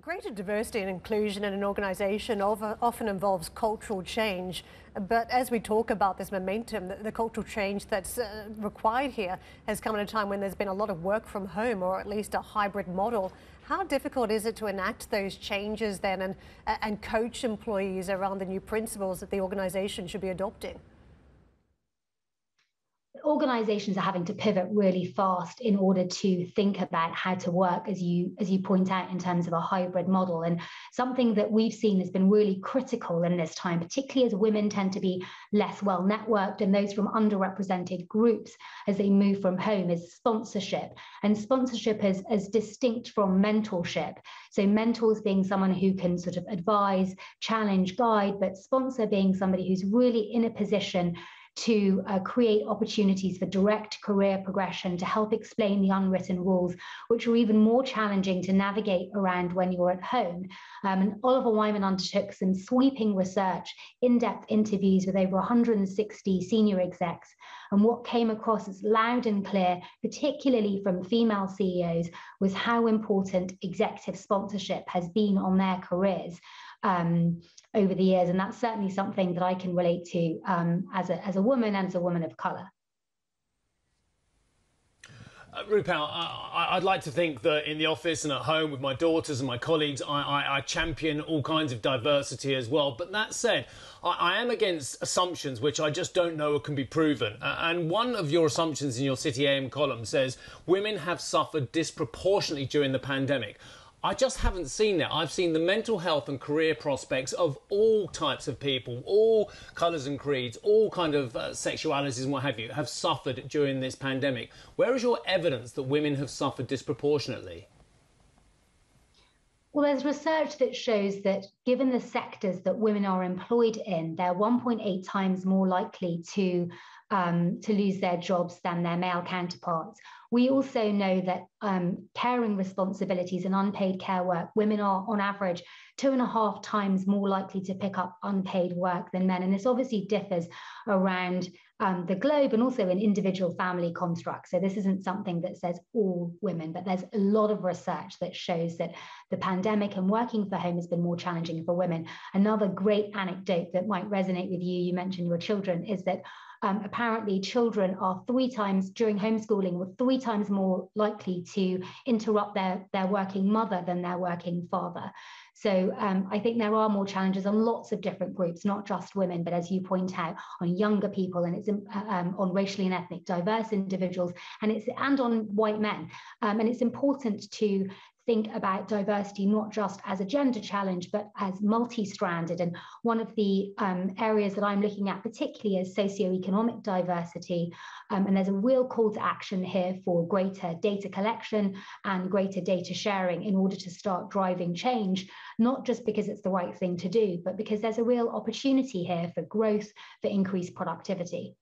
Greater diversity and inclusion in an organisation often involves cultural change, but as we talk about this momentum, the cultural change that's required here has come at a time when there's been a lot of work from home, or at least a hybrid model. How difficult is it to enact those changes then and coach employees around the new principles that the organisation should be adopting? Organizations are having to pivot really fast in order to think about how to work, as you point out, in terms of a hybrid model. And something that we've seen has been really critical in this time, particularly as women tend to be less well networked and those from underrepresented groups as they move from home, is sponsorship. And sponsorship is as distinct from mentorship. So mentors being someone who can sort of advise, challenge, guide, but sponsor being somebody who's really in a position to create opportunities for direct career progression, to help explain the unwritten rules, which are even more challenging to navigate around when you're at home. And Oliver Wyman undertook some sweeping research, in-depth interviews with over 160 senior execs. And what came across as loud and clear, particularly from female CEOs, was how important executive sponsorship has been on their careers over the years. And that's certainly something that I can relate to as a woman and as a woman of colour. Rupal, I'd like to think that in the office and at home with my daughters and my colleagues, I champion all kinds of diversity as well. But that said, I am against assumptions which I just don't know can be proven. And one of your assumptions in your City AM column says women have suffered disproportionately during the pandemic. I just haven't seen that. I've seen the mental health and career prospects of all types of people, all colours and creeds, all kind of sexualities and what have you, have suffered during this pandemic. Where is your evidence that women have suffered disproportionately? Well, there's research that shows that given the sectors that women are employed in, they're 1.8 times more likely to lose their jobs than their male counterparts. We also know that caring responsibilities and unpaid care work, women are on average 2.5 times more likely to pick up unpaid work than men. And this obviously differs around the globe and also in individual family constructs. So this isn't something that says all women, but there's a lot of research that shows that the pandemic and working from home has been more challenging for women. Another great anecdote that might resonate with you, you mentioned your children, is that apparently children are 3 times, during homeschooling, were 3 times more likely to interrupt their working mother than their working father. So I think there are more challenges on lots of different groups, not just women, but as you point out, on younger people, and it's on racially and ethnic diverse individuals, and on white men. And it's important to think about diversity not just as a gender challenge, but as multi-stranded. And one of the areas that I'm looking at particularly is socioeconomic diversity. And there's a real call to action here for greater data collection and greater data sharing in order to start driving change, not just because it's the right thing to do, but because there's a real opportunity here for growth, for increased productivity.